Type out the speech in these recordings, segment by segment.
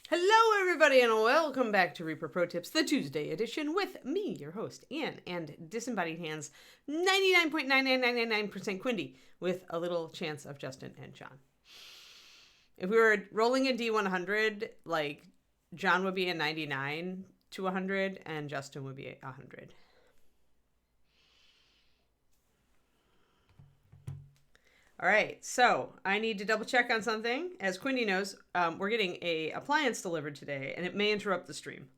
Hello, everybody, and welcome back to Reaper Pro Tips, the Tuesday edition, with me, your host, Ann, and Disembodied Hands, 99.99999% Quindy, with a little chance of Justin and John. If we were rolling a D100, like, John would be a 99 to 100, and Justin would be 100. All right, so I need to double check on something. As Quindy knows, we're getting an appliance delivered today, and it may interrupt the stream.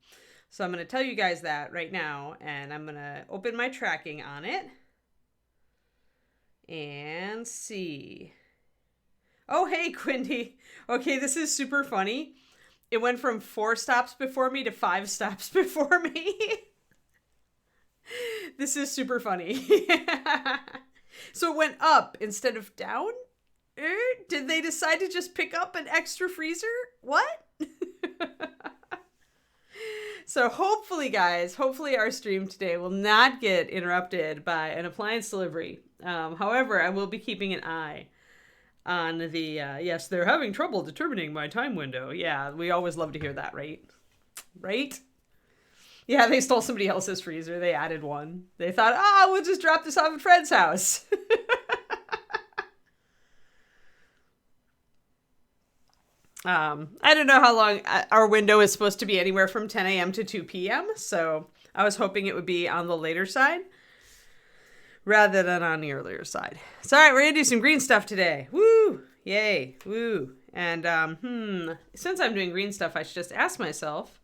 So I'm going to tell you guys that right now, and I'm going to open my tracking on it and see. Oh, hey, Quindy. Okay, this is super funny. It went from 4 stops before me to 5 stops before me. This is super funny. So it went up instead of down? Did they decide to just pick up an extra freezer? What? So hopefully, guys, our stream today will not get interrupted by an appliance delivery. However, I will be keeping an eye on the, yes, they're having trouble determining my time window. Yeah, we always love to hear that, right? Right? Yeah, they stole somebody else's freezer. They added one. They thought, we'll just drop this off at Fred's house. I don't know how long our window is supposed to be, anywhere from 10 a.m. to 2 p.m. So I was hoping it would be on the later side rather than on the earlier side. So, all right, we're going to do some green stuff today. Woo! Yay! Woo! And, since I'm doing green stuff, I should just ask myself,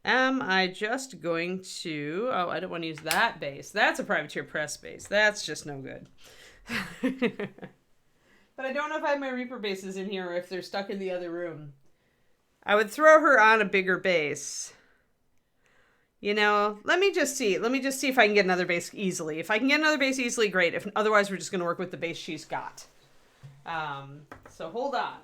am I just going to... Oh, I don't want to use that base. That's a privateer press base. That's just no good. But I don't know if I have my Reaper bases in here or if they're stuck in the other room. I would throw her on a bigger base. You know, let me just see. Let me just see if I can get another base easily. If I can get another base easily, great. If otherwise, we're just going to work with the base she's got. So hold on.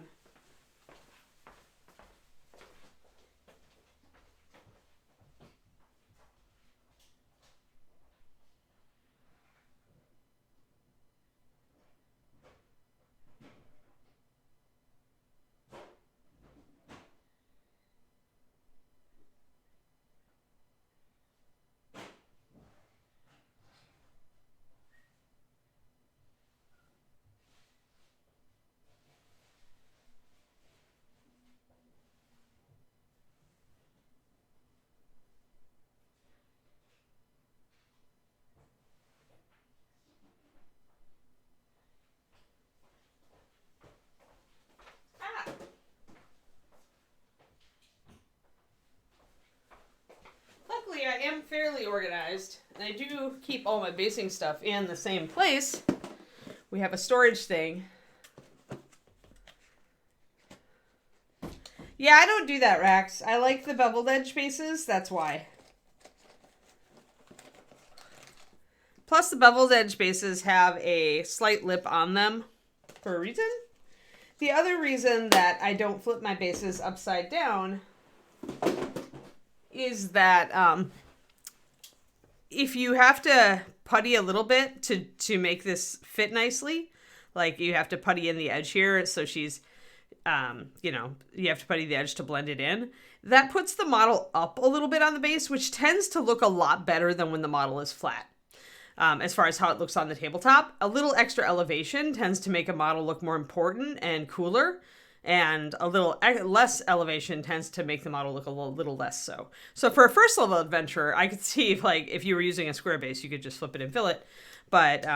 I am fairly organized, and I do keep all my basing stuff in the same place. We have a storage thing. Yeah, I don't do that, Rax. I like the beveled edge bases, that's why. Plus, the beveled edge bases have a slight lip on them for a reason. The other reason that I don't flip my bases upside down is that if you have to putty a little bit to make this fit nicely, like you have to putty in the edge here, so she's, you have to putty the edge to blend it in, that puts the model up a little bit on the base, which tends to look a lot better than when the model is flat. As far as how it looks on the tabletop, a little extra elevation tends to make a model look more important and cooler, and a little less elevation tends to make the model look a little less so. So for a first level adventure, I could see if you were using a square base, you could just flip it and fill it. But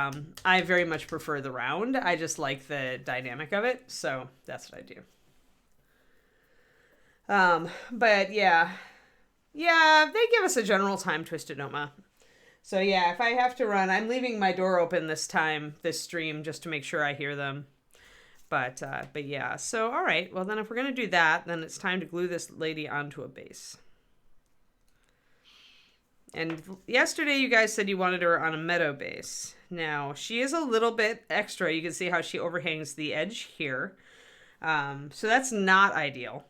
I very much prefer the round. I just like the dynamic of it. So that's what I do. But yeah, they give us a general time twisted Noma. So yeah, if I have to run, I'm leaving my door open this stream, just to make sure I hear them. But yeah, so all right, well then if we're going to do that, then it's time to glue this lady onto a base. And yesterday you guys said you wanted her on a meadow base. Now, she is a little bit extra. You can see how she overhangs the edge here. So that's not ideal.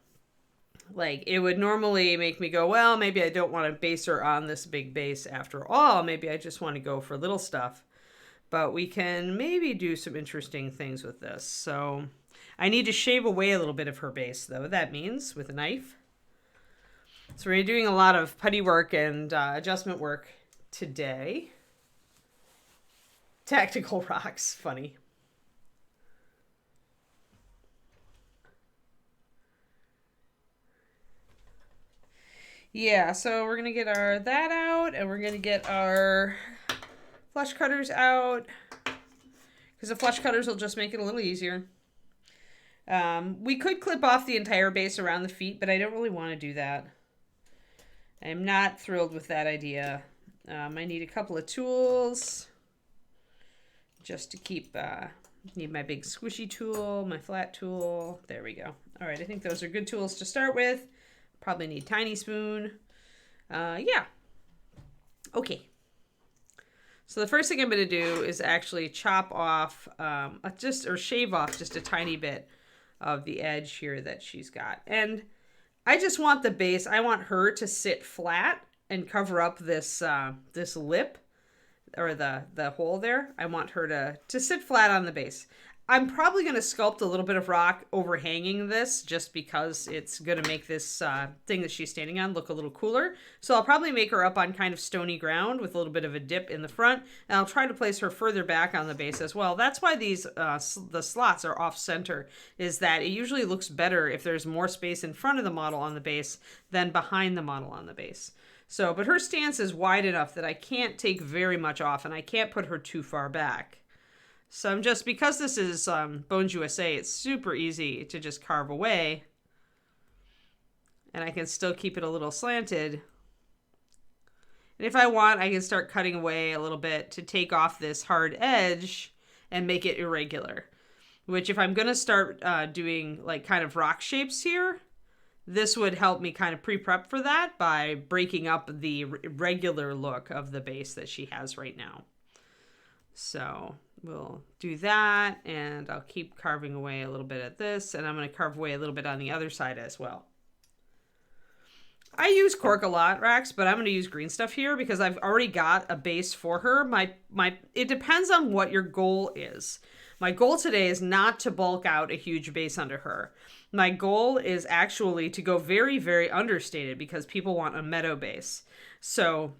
Like, it would normally make me go, well, maybe I don't want to base her on this big base after all. Maybe I just want to go for little stuff. but we can maybe do some interesting things with this. So I need to shave away a little bit of her base, though. That means with a knife. So we're doing a lot of putty work and adjustment work today. Tactical rocks, funny. Yeah, so we're gonna get that out, and we're gonna get our flush cutters out, because the flush cutters will just make it a little easier. We could clip off the entire base around the feet, but I don't really want to do that. I'm not thrilled with that idea. I need a couple of tools just to keep, need my big squishy tool, my flat tool. There we go. All right, I think those are good tools to start with. Probably need tiny spoon. Yeah. Okay. So the first thing I'm going to do is actually chop off, or shave off just a tiny bit of the edge here that she's got. And I just want the base, I want her to sit flat and cover up this this lip, or the hole there. I want her to sit flat on the base. I'm probably going to sculpt a little bit of rock overhanging this just because it's going to make this thing that she's standing on look a little cooler. So I'll probably make her up on kind of stony ground with a little bit of a dip in the front. And I'll try to place her further back on the base as well. That's why these the slots are off center, is that it usually looks better if there's more space in front of the model on the base than behind the model on the base. So, but her stance is wide enough that I can't take very much off, and I can't put her too far back. So I'm just, because this is Bones USA, it's super easy to just carve away. And I can still keep it a little slanted. And if I want, I can start cutting away a little bit to take off this hard edge and make it irregular. Which, if I'm going to start doing like kind of rock shapes here, this would help me kind of pre-prep for that by breaking up the regular look of the base that she has right now. So we'll do that, and I'll keep carving away a little bit at this, and I'm going to carve away a little bit on the other side as well. I use cork a lot, Rax, but I'm going to use green stuff here because I've already got a base for her. It depends on what your goal is. My goal today is not to bulk out a huge base under her. My goal is actually to go very, very understated because people want a meadow base. So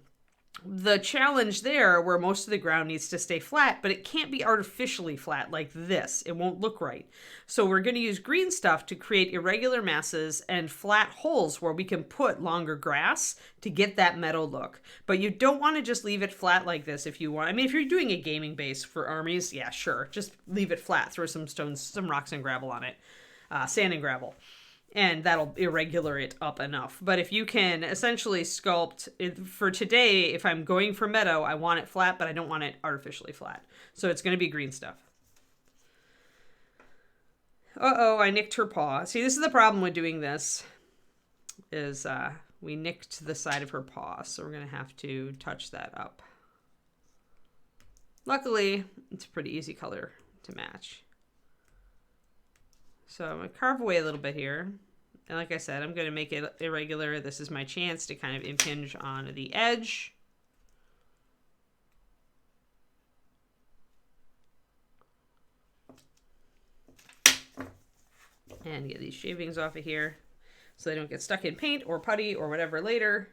the challenge there, where most of the ground needs to stay flat, but it can't be artificially flat like this. It won't look right. So we're going to use green stuff to create irregular masses and flat holes where we can put longer grass to get that meadow look. But you don't want to just leave it flat like this if you want. I mean, if you're doing a gaming base for armies, yeah, sure. Just leave it flat. Throw some stones, some rocks and gravel on it. Sand and gravel. And that'll irregular it up enough. But if you can essentially sculpt it, for today, if I'm going for meadow, I want it flat, but I don't want it artificially flat. So it's going to be green stuff. Uh-oh, I nicked her paw. See, this is the problem with doing this, is we nicked the side of her paw, so we're going to have to touch that up. Luckily, it's a pretty easy color to match. So I'm going to carve away a little bit here. And like I said, I'm going to make it irregular. This is my chance to kind of impinge on the edge. And get these shavings off of here so they don't get stuck in paint or putty or whatever later.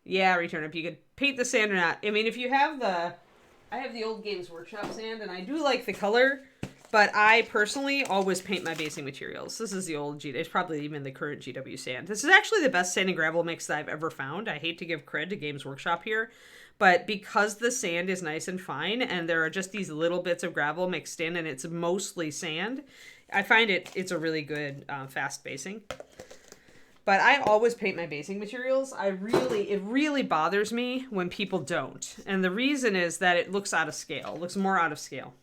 Yeah, Return Up, you could paint the sand or not. I mean, if you have I have the old Games Workshop sand, and I do like the color. But I personally always paint my basing materials. This is the old it's probably even the current GW sand. This is actually the best sand and gravel mix that I've ever found. I hate to give cred to Games Workshop here, but because the sand is nice and fine and there are just these little bits of gravel mixed in and it's mostly sand, I find it's a really good fast basing. But I always paint my basing materials. It really bothers me when people don't. And the reason is that it looks out of scale. It looks more out of scale.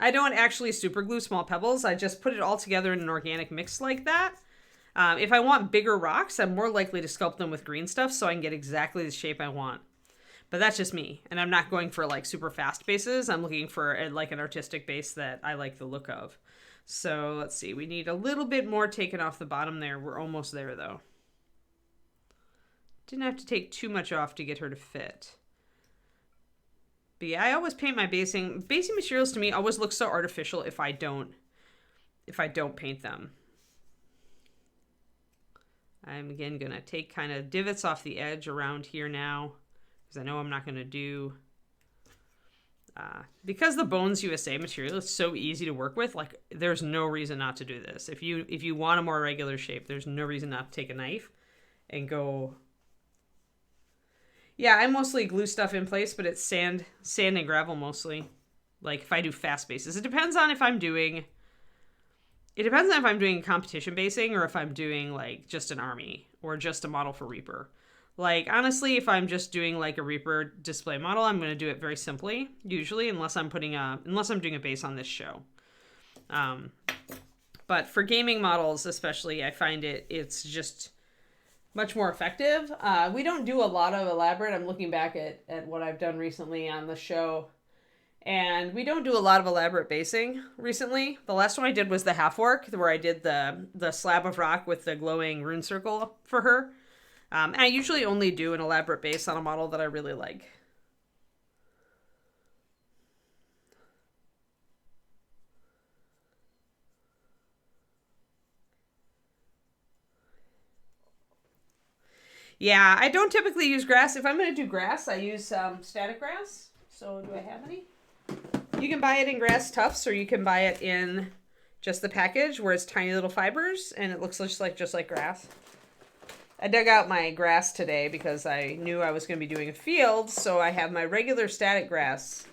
I don't actually super glue small pebbles. I just put it all together in an organic mix like that. If I want bigger rocks, I'm more likely to sculpt them with green stuff so I can get exactly the shape I want. But that's just me. And I'm not going for like super fast bases. I'm looking for like an artistic base that I like the look of. So let's see. We need a little bit more taken off the bottom there. We're almost there though. Didn't have to take too much off to get her to fit. But yeah, I always paint my basing. Basing materials to me always look so artificial if I don't paint them. I'm again going to take kind of divots off the edge around here now, because I know I'm not going to do... because the Bones USA material is so easy to work with, like there's no reason not to do this. If you want a more regular shape, there's no reason not to take a knife and go... Yeah, I mostly glue stuff in place, but it's sand and gravel mostly. Like if I do fast bases, it depends on if I'm doing competition basing or if I'm doing like just an army or just a model for Reaper. Like honestly, if I'm just doing like a Reaper display model, I'm going to do it very simply usually, unless I'm doing a base on this show. But for gaming models especially, I find it's just much more effective. We don't do a lot of elaborate. I'm looking back at what I've done recently on the show, and we don't do a lot of elaborate basing recently. The last one I did was the Harefolk, where I did the slab of rock with the glowing rune circle for her. I usually only do an elaborate base on a model that I really like. Yeah, I don't typically use grass. If I'm going to do grass, I use static grass. So do I have any? You can buy it in grass tufts, or you can buy it in just the package where it's tiny little fibers and it looks just like grass. I dug out my grass today because I knew I was going to be doing a field, so I have my regular static grass,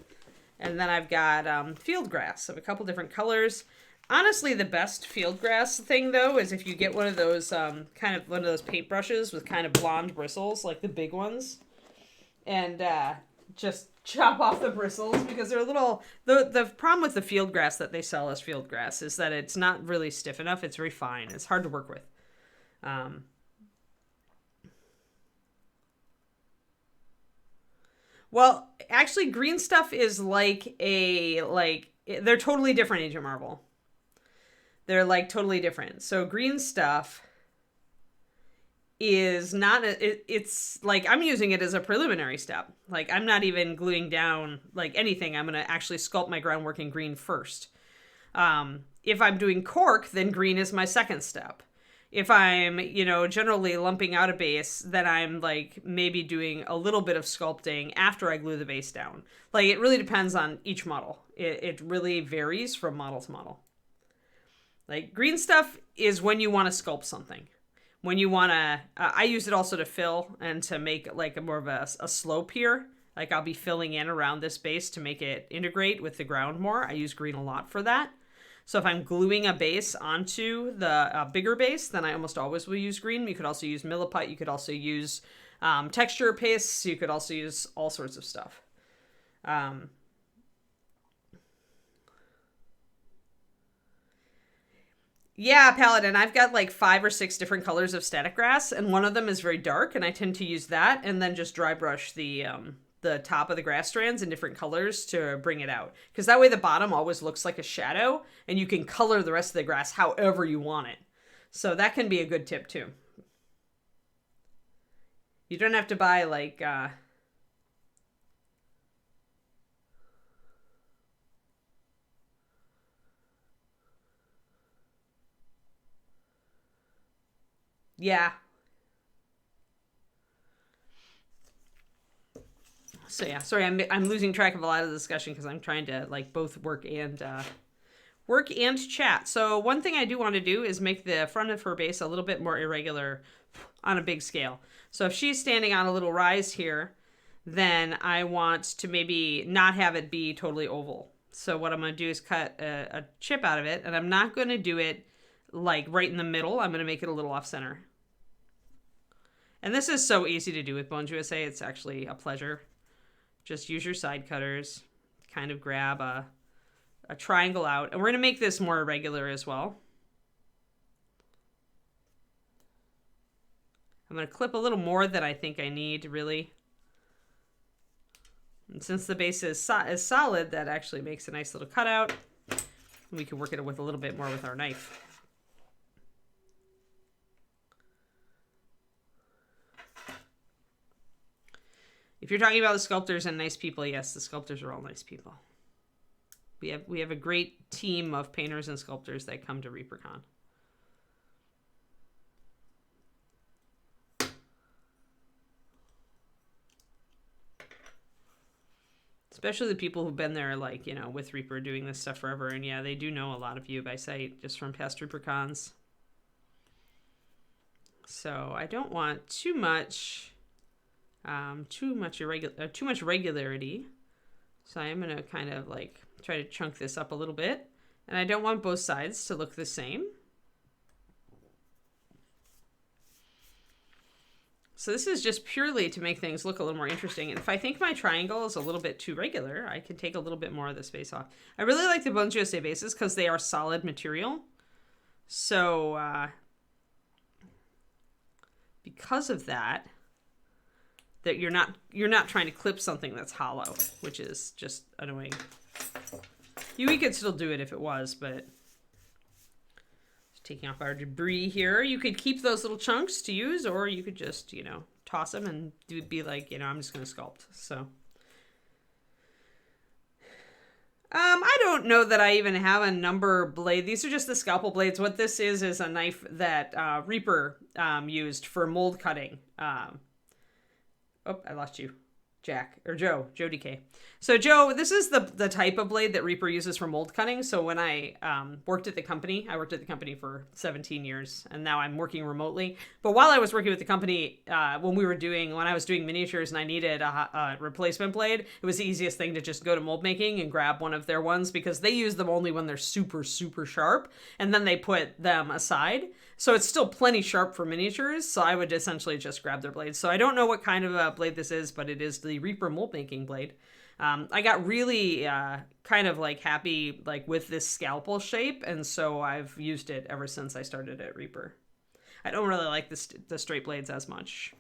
and then I've got field grass of a couple different colors. Honestly, the best field grass thing, though, is if you get one of those one of those paintbrushes with kind of blonde bristles, like the big ones, and just chop off the bristles, because they're a little... The problem with the field grass that they sell as field grass is that it's not really stiff enough. It's very fine. It's hard to work with. Well, actually, green stuff is they're totally different, Agent Marvel. They're like totally different. So green stuff is not, it's like, I'm using it as a preliminary step. Like I'm not even gluing down like anything. I'm going to actually sculpt my groundwork in green first. If I'm doing cork, then green is my second step. If I'm, generally lumping out a base, then I'm like maybe doing a little bit of sculpting after I glue the base down. Like it really depends on each model. It really varies from model to model. Like green stuff is when you want to sculpt something. When you want to, I use it also to fill and to make like more of a slope here. Like I'll be filling in around this base to make it integrate with the ground more. I use green a lot for that. So if I'm gluing a base onto the bigger base, then I almost always will use green. You could also use milliput. You could also use texture pastes. You could also use all sorts of stuff. Yeah, Paladin, I've got like 5 or 6 different colors of static grass, and one of them is very dark, and I tend to use that, and then just dry brush the top of the grass strands in different colors to bring it out. Because that way the bottom always looks like a shadow, and you can color the rest of the grass however you want it. So that can be a good tip too. You don't have to buy like... Yeah. So yeah, sorry, I'm losing track of a lot of the discussion because I'm trying to like both work and chat. So one thing I do want to do is make the front of her base a little bit more irregular on a big scale. So if she's standing on a little rise here, then I want to maybe not have it be totally oval. So what I'm going to do is cut a chip out of it, and I'm not going to do it like right in the middle. I'm going to make it a little off center. And this is so easy to do with Bones USA. It's actually a pleasure. Just use your side cutters, kind of grab a triangle out. And we're going to make this more irregular as well. I'm going to clip a little more than I think I need, really. And since the base is solid, that actually makes a nice little cutout. We can work it with a little bit more with our knife. If you're talking about the sculptors and nice people, yes, the sculptors are all nice people. We have a great team of painters and sculptors that come to ReaperCon. Especially the people who've been there, like, you know, with Reaper doing this stuff forever. And yeah, they do know a lot of you by sight just from past ReaperCons. So I don't want too much regularity. So I am going to kind of like try to chunk this up a little bit. And I don't want both sides to look the same. So this is just purely to make things look a little more interesting. And if I think my triangle is a little bit too regular, I can take a little bit more of the space off. I really like the Bones USA bases because they are solid material. So because of that you're not trying to clip something that's hollow, which is just annoying. We could still do it if it was, but taking off our debris here. You could keep those little chunks to use, or you could just, you know, toss them and be like, you know, I'm just going to sculpt. So, I don't know that I even have a number blade. These are just the scalpel blades. What this is a knife that Reaper used for mold cutting. Oh, I lost you. Joe DK. So Joe, this is the type of blade that Reaper uses for mold cutting. So when I worked at the company for 17 years, and now I'm working remotely. But while I was working with the company, when I was doing miniatures and I needed a replacement blade, it was the easiest thing to just go to mold making and grab one of their ones, because they use them only when they're super, super sharp, and then they put them aside. So it's still plenty sharp for miniatures, so I would essentially just grab their blades. So I don't know what kind of a blade this is, but it is the Reaper mold making blade. I got really kind of like happy like with this scalpel shape, and so I've used it ever since I started at Reaper. I don't really like the straight blades as much.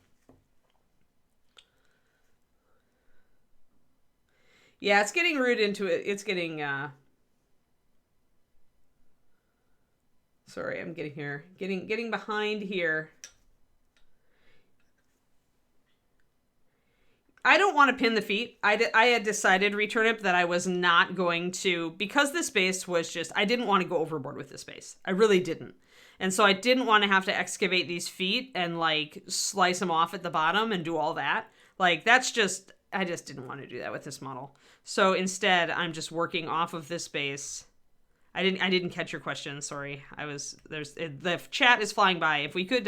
Yeah, it's getting rude into it. It's getting... Sorry, I'm getting behind here. I don't want to pin the feet. I had decided, Returnip, that I was not going to, because this base was just, I didn't want to go overboard with this base. I really didn't. And so I didn't want to have to excavate these feet and like slice them off at the bottom and do all that. Like that's just, I just didn't want to do that with this model. So instead, I'm just working off of this base. I didn't catch your question. Sorry. The chat is flying by. If we could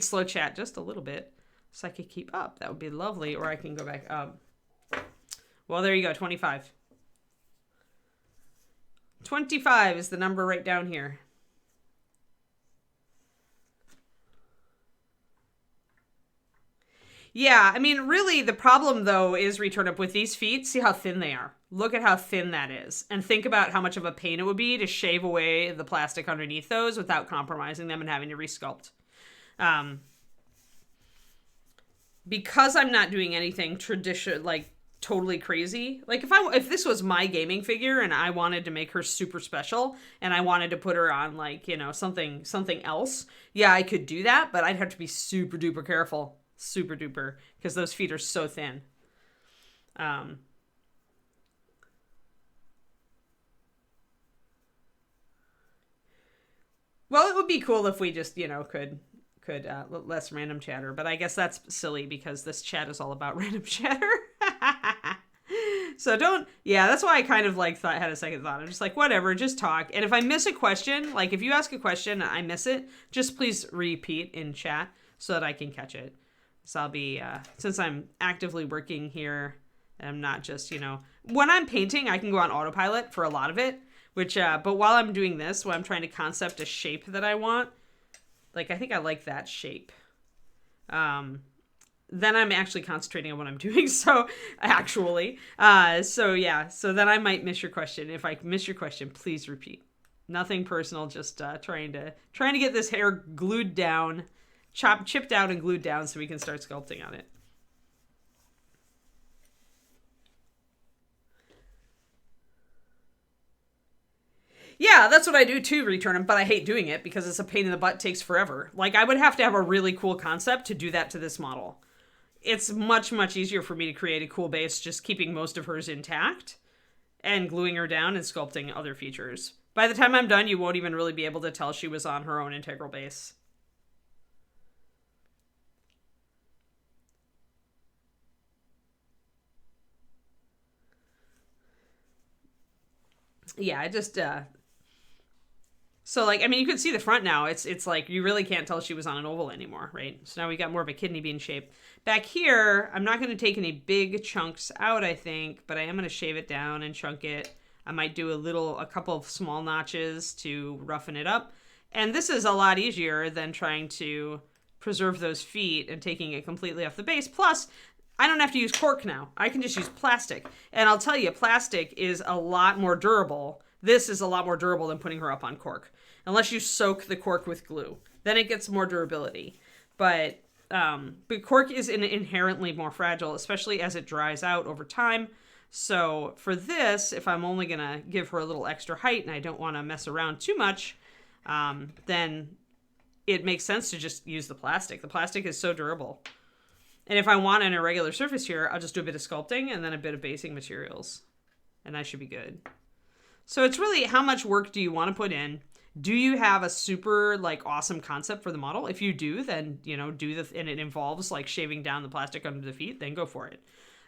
slow chat just a little bit so I could keep up, that would be lovely. Or I can go back up. Well, there you go. 25. 25 is the number right down here. Yeah, I mean, really, the problem, though, is Returnip with these feet. See how thin they are. Look at how thin that is. And think about how much of a pain it would be to shave away the plastic underneath those without compromising them and having to resculpt. Because I'm not doing anything traditional, like, totally crazy. Like, if this was my gaming figure and I wanted to make her super special and I wanted to put her on, like, you know, something else, yeah, I could do that, but I'd have to be super duper careful. Super duper, because those feet are so thin. Well, it would be cool if we just, you know, could less random chatter, but I guess that's silly because this chat is all about random chatter. So that's why I kind of like had a second thought. I'm just like, whatever, just talk. And if I miss a question, like if you ask a question and I miss it, just please repeat in chat so that I can catch it. So I'll be, since I'm actively working here, and I'm not just, you know, when I'm painting, I can go on autopilot for a lot of it, but while I'm doing this, when I'm trying to concept a shape that I want, like, I think I like that shape. Then I'm actually concentrating on what I'm doing. So then I might miss your question. If I miss your question, please repeat. Nothing personal, just, trying to get this hair glued down. Chipped out and glued down so we can start sculpting on it. Yeah, that's what I do too, return them, but I hate doing it because it's a pain in the butt, takes forever. Like, I would have to have a really cool concept to do that to this model. it's much, much easier for me to create a cool base just keeping most of hers intact and gluing her down and sculpting other features. By the time I'm done, you won't even really be able to tell she was on her own integral base. Yeah, I just, so like, I mean, you can see the front now. It's like, you really can't tell she was on an oval anymore, right? So now we got more of a kidney bean shape. Back here, I'm not going to take any big chunks out, I think, but I am going to shave it down and chunk it. I might do a couple of small notches to roughen it up. And this is a lot easier than trying to preserve those feet and taking it completely off the base. Plus, I don't have to use cork now. I can just use plastic. And I'll tell you, plastic is a lot more durable. This is a lot more durable than putting her up on cork. Unless you soak the cork with glue. Then it gets more durability. But cork is inherently more fragile, especially as it dries out over time. So for this, if I'm only going to give her a little extra height and I don't want to mess around too much, then it makes sense to just use the plastic. The plastic is so durable. And if I want an irregular surface here, I'll just do a bit of sculpting and then a bit of basing materials. And I should be good. So it's really how much work do you want to put in? Do you have a super like awesome concept for the model? If you do, then, you know, and it involves like shaving down the plastic under the feet, then go for it.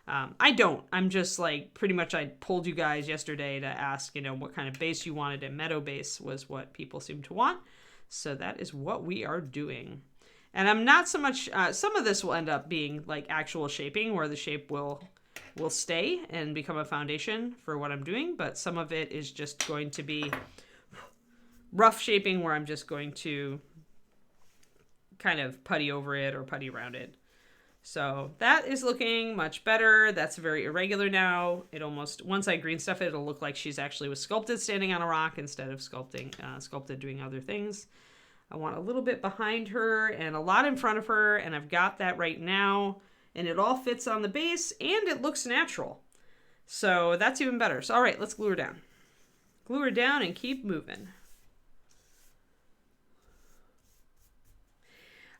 I don't. I'm just like, pretty much I polled you guys yesterday to ask, you know, what kind of base you wanted, and meadow base was what people seem to want. So that is what we are doing. And I'm not so much, some of this will end up being like actual shaping where the shape will stay and become a foundation for what I'm doing. But some of it is just going to be rough shaping where I'm just going to kind of putty over it or putty around it. So that is looking much better. That's very irregular now. It almost, once I green stuff it, it'll look like she's actually was sculpted standing on a rock instead of sculpted doing other things. I want a little bit behind her and a lot in front of her, and I've got that right now. And it all fits on the base, and it looks natural. So that's even better. So all right, let's glue her down. Glue her down and keep moving.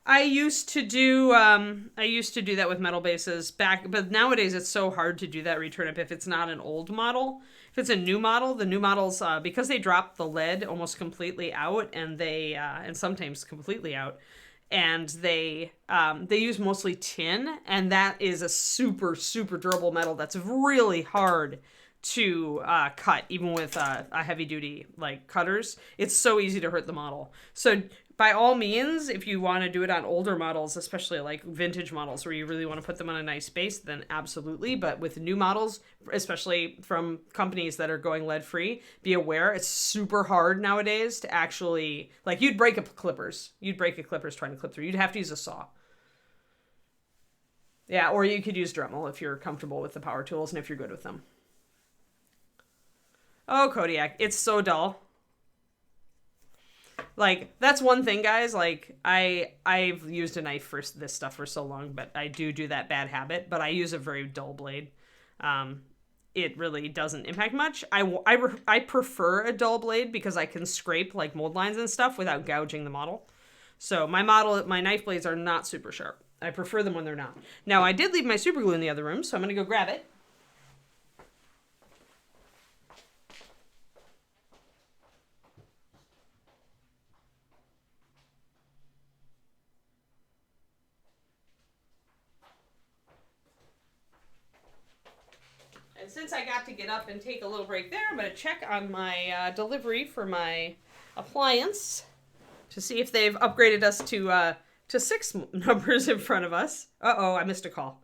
I used to do that with metal bases back, but nowadays it's so hard to do that returnip if it's not an old model. If it's a new model, the new models, because they drop the lead almost completely out, and and sometimes completely out, and they use mostly tin, and that is a super, super durable metal that's really hard to cut, even with a heavy duty like cutters. It's so easy to hurt the model. So by all means, if you want to do it on older models, especially like vintage models where you really want to put them on a nice base, then absolutely. But with new models, especially from companies that are going lead free, be aware it's super hard nowadays to actually, like, you'd break a clippers. You'd break a clippers trying to clip through. You'd have to use a saw. Yeah, or you could use Dremel if you're comfortable with the power tools and if you're good with them. Oh, Kodiak, it's so dull. Like, that's one thing, guys. Like, I've used a knife for this stuff for so long, but I do that bad habit. But I use a very dull blade. It really doesn't impact much. I prefer a dull blade because I can scrape like mold lines and stuff without gouging the model. So my knife blades are not super sharp. I prefer them when they're not. Now, I did leave my super glue in the other room, so I'm going to go grab it. And since I got to get up and take a little break there, I'm going to check on my delivery for my appliance to see if they've upgraded us to 6 numbers in front of us. Uh-oh, I missed a call.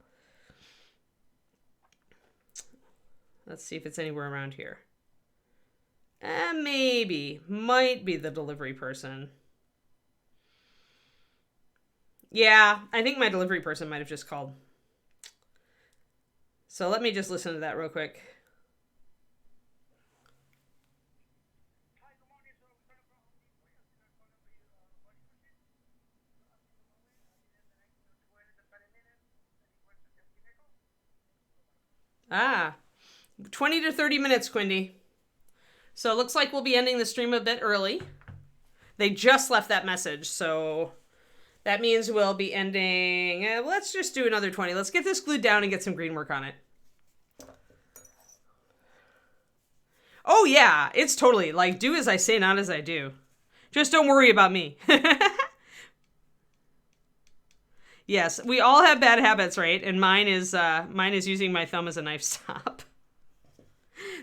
Let's see if it's anywhere around here. Maybe. Might be the delivery person. Yeah, I think my delivery person might have just called. So let me just listen to that real quick. Ah, 20 to 30 minutes, Quindy. So it looks like we'll be ending the stream a bit early. They just left that message, so That means we'll be ending, let's just do another 20. Let's get this glued down and get some green work on it. Oh yeah, it's totally like do as I say, not as I do. Just don't worry about me. Yes, we all have bad habits, right? And mine is using my thumb as a knife stop.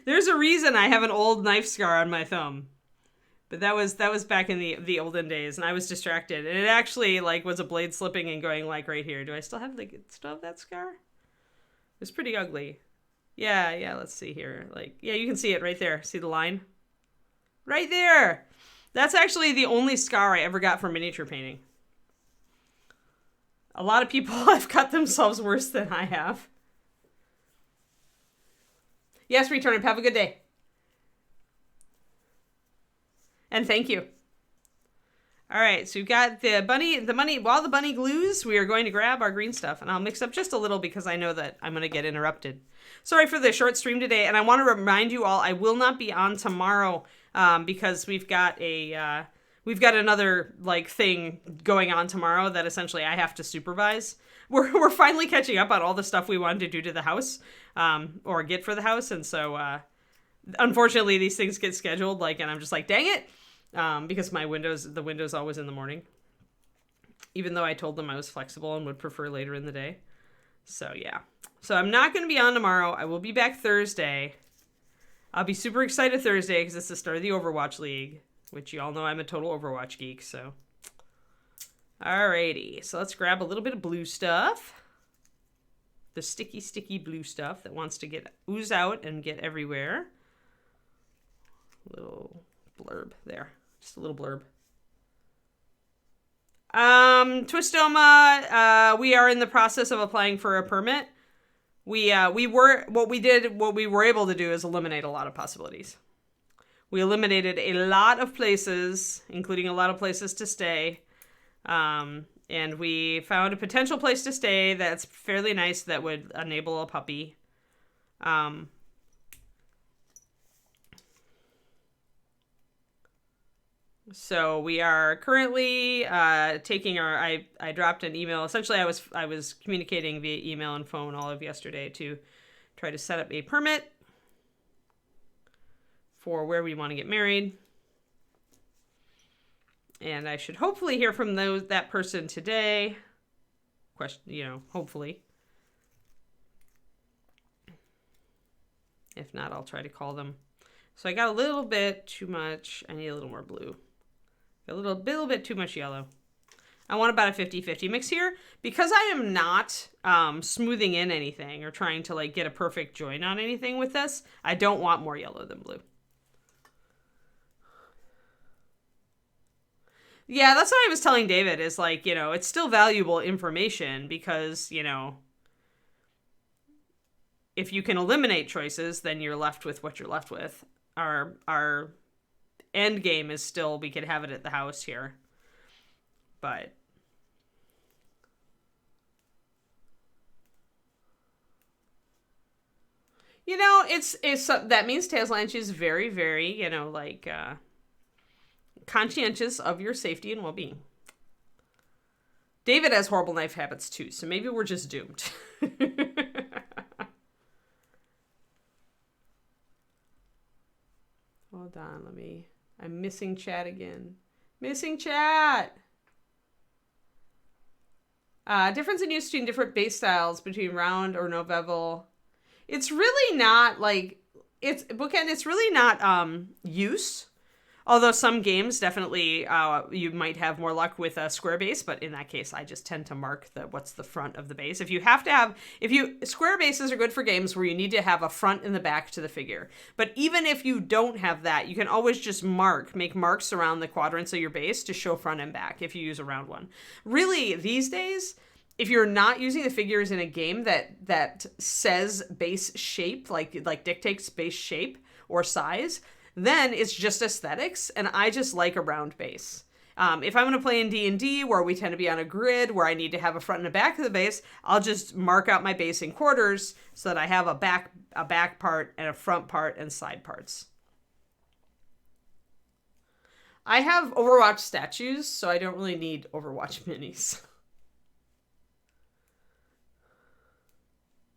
There's a reason I have an old knife scar on my thumb. But that was back in the olden days, and I was distracted. And it actually like was a blade slipping and going like right here. Do I still have that scar? It's pretty ugly. Yeah, let's see here. Like, yeah, you can see it right there. See the line? Right there. That's actually the only scar I ever got from miniature painting. A lot of people have cut themselves worse than I have. Yes, Returnip, have a good day. And thank you. All right, so we've got the bunny, while the bunny glues, we are going to grab our green stuff, and I'll mix up just a little because I know that I'm going to get interrupted. Sorry for the short stream today, and I want to remind you all, I will not be on tomorrow because we've got another like thing going on tomorrow that essentially I have to supervise. We're finally catching up on all the stuff we wanted to do to the house or get for the house, and so unfortunately these things get scheduled and I'm just like, dang it. Because the window's always in the morning, even though I told them I was flexible and would prefer later in the day. So yeah, so I'm not going to be on tomorrow. I will be back Thursday. I'll be super excited Thursday because it's the start of the Overwatch League, which you all know I'm a total Overwatch geek. So alrighty, so let's grab a little bit of blue stuff, the sticky blue stuff that wants to ooze out and get everywhere. Little blurb there. Just a little blurb. Twistoma, we are in the process of applying for a permit. What we were able to do is eliminate a lot of possibilities. We eliminated a lot of places, including a lot of places to stay. And we found a potential place to stay that's fairly nice that would enable a puppy. So we are currently taking I dropped an email. Essentially, I was communicating via email and phone all of yesterday to try to set up a permit for where we want to get married. And I should hopefully hear from that person today. Hopefully. If not, I'll try to call them. So I got a little bit too much. I need a little more blue. A little bit too much yellow. I want about a 50-50 mix here. Because I am not smoothing in anything or trying to get a perfect join on anything with this, I don't want more yellow than blue. Yeah, that's what I was telling David is it's still valuable information because, if you can eliminate choices, then you're left with what you're left with. Our end game is still we could have it at the house here, but it's that means Taslanch is very, very conscientious of your safety and well-being. David has horrible knife habits too, so maybe we're just doomed. Hold on, I'm missing chat again. Missing chat! Difference in use between different base styles between round or no bevel. It's really not it's really not use. Although some games definitely you might have more luck with a square base, but in that case I just tend to mark what's the front of the base. Square bases are good for games where you need to have a front and the back to the figure. But even if you don't have that, you can always just make marks around the quadrants of your base to show front and back if you use a round one. Really, these days, if you're not using the figures in a game that says base shape, like dictates base shape or size, then it's just aesthetics, and I just like a round base. If I'm going to play in D&D, where we tend to be on a grid, where I need to have a front and a back of the base, I'll just mark out my base in quarters so that I have a back part and a front part and side parts. I have Overwatch statues, so I don't really need Overwatch minis.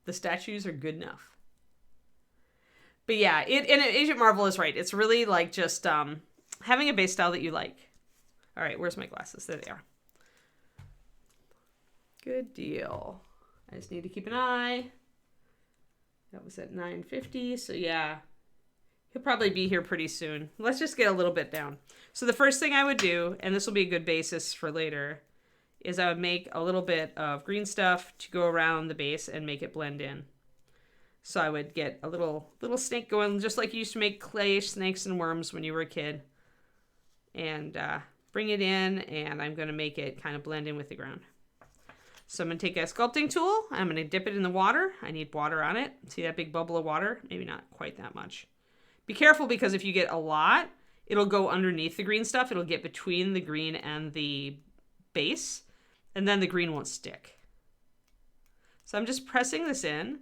The statues are good enough. But yeah, Agent Marvel is right. It's really like just having a base style that you like. All right, where's my glasses? There they are. Good deal. I just need to keep an eye. That was at 9:50, so yeah. He'll probably be here pretty soon. Let's just get a little bit down. So the first thing I would do, and this will be a good basis for later, is I would make a little bit of green stuff to go around the base and make it blend in. So I would get a little snake going, just like you used to make clay snakes and worms when you were a kid. And bring it in, and I'm going to make it kind of blend in with the ground. So I'm going to take a sculpting tool. I'm going to dip it in the water. I need water on it. See that big bubble of water? Maybe not quite that much. Be careful, because if you get a lot, it'll go underneath the green stuff. It'll get between the green and the base, and then the green won't stick. So I'm just pressing this in,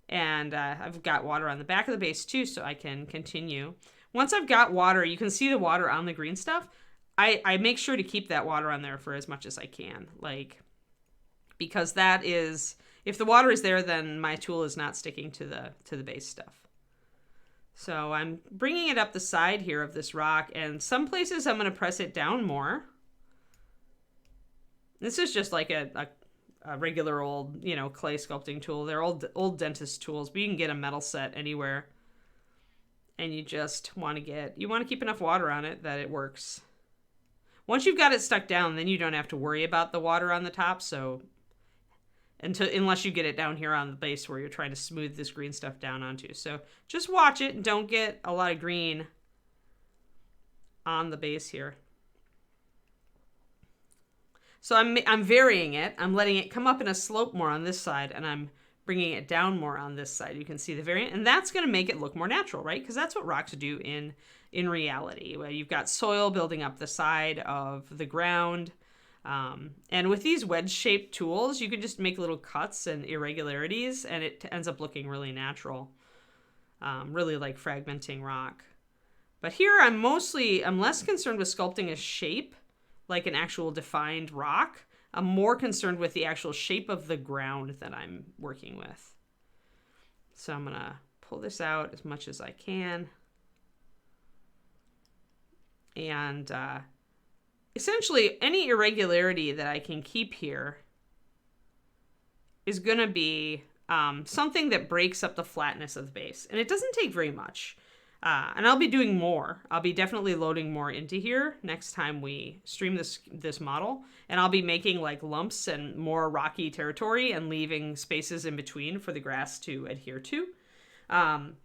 and I've got water on the back of the base too, so I can continue. Once I've got water, you can see the water on the green stuff. I make sure to keep that water on there for as much as I can, because that is, if the water is there, then my tool is not sticking to the base stuff. So I'm bringing it up the side here of this rock, and some places I'm going to press it down more. This is just like a regular old, clay sculpting tool. They're old dentist tools, but you can get a metal set anywhere. And you just want to keep enough water on it that it works. Once you've got it stuck down, then you don't have to worry about the water on the top. So unless you get it down here on the base where you're trying to smooth this green stuff down onto. So just watch it and don't get a lot of green on the base here. So I'm varying it. I'm letting it come up in a slope more on this side, and I'm bringing it down more on this side. You can see the variant, and that's going to make it look more natural, right? Because that's what rocks do in reality, where you've got soil building up the side of the ground. And with these wedge-shaped tools, you can just make little cuts and irregularities, and it ends up looking really natural, really like fragmenting rock. But here I'm less concerned with sculpting a shape, like an actual defined rock. I'm more concerned with the actual shape of the ground that I'm working with. So I'm going to pull this out as much as I can. And essentially, any irregularity that I can keep here is going to be something that breaks up the flatness of the base. And it doesn't take very much. And I'll be doing more. I'll be definitely loading more into here next time we stream this model. And I'll be making like lumps and more rocky territory and leaving spaces in between for the grass to adhere to. I'm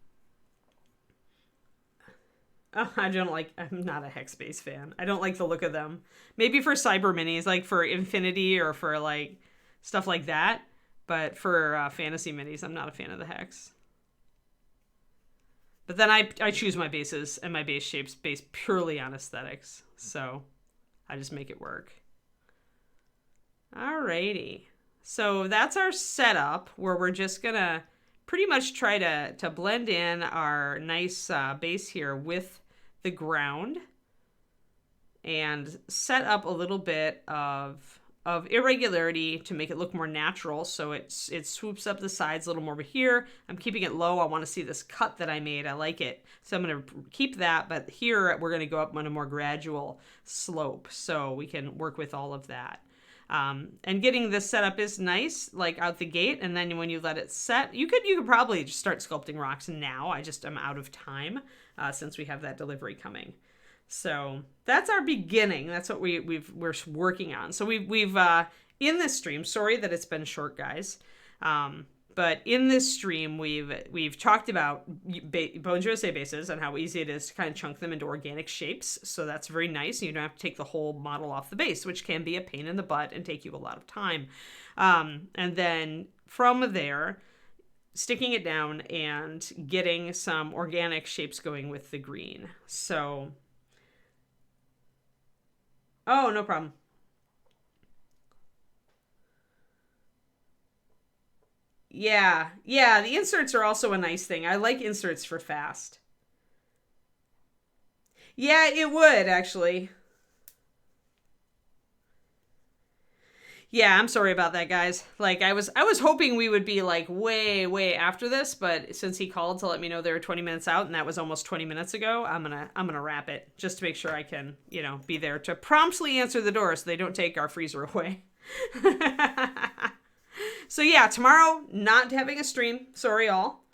not a Hexbase fan. I don't like the look of them. Maybe for Cyber Minis, like for Infinity or for like stuff like that. But for Fantasy Minis, I'm not a fan of the Hex. But then I choose my bases and my base shapes based purely on aesthetics. So I just make it work. Alrighty. So that's our setup where we're just going to pretty much try to blend in our nice base here with the ground and set up a little bit of irregularity to make it look more natural. So it swoops up the sides a little more over here. I'm keeping it low. I want to see this cut that I made. I like it. So I'm going to keep that. But here we're going to go up on a more gradual slope so we can work with all of that. And getting this set up is nice, like out the gate. And then when you let it set, you could probably just start sculpting rocks now. I'm out of time since we have that delivery coming. So that's our beginning. That's what we're working on. So we've in this stream, sorry that it's been short, guys. But in this stream, we've talked about Bones USA bases and how easy it is to kind of chunk them into organic shapes. So that's very nice. You don't have to take the whole model off the base, which can be a pain in the butt and take you a lot of time. And then from there, sticking it down and getting some organic shapes going with the green. So, oh, no problem. Yeah, the inserts are also a nice thing. I like inserts for fast. Yeah, it would, actually. Yeah, I'm sorry about that, guys. Like I was hoping we would be like way after this, but since he called to let me know they were 20 minutes out and that was almost 20 minutes ago, I'm going to wrap it just to make sure I can, be there to promptly answer the door so they don't take our freezer away. So yeah, tomorrow not having a stream. Sorry all.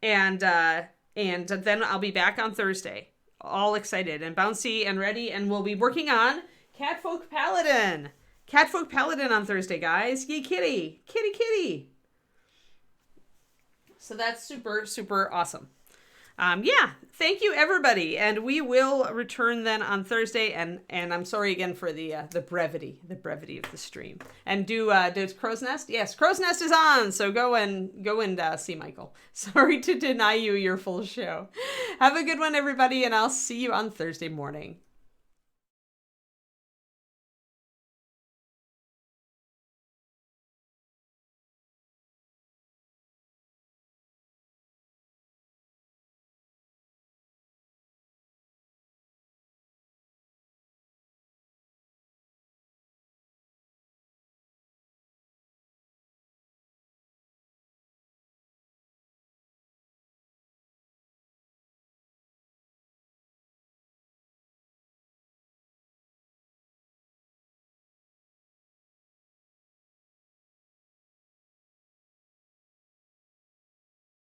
And then I'll be back on Thursday. All excited and bouncy and ready, and we'll be working on Catfolk Paladin. Catfolk Paladin on Thursday, guys. Yay, kitty. Kitty, kitty. So that's super awesome. Yeah, thank you, everybody. And we will return then on Thursday. And I'm sorry again for the brevity of the stream. And does Crow's Nest? Yes, Crow's Nest is on. So go and see Michael. Sorry to deny you your full show. Have a good one, everybody. And I'll see you on Thursday morning.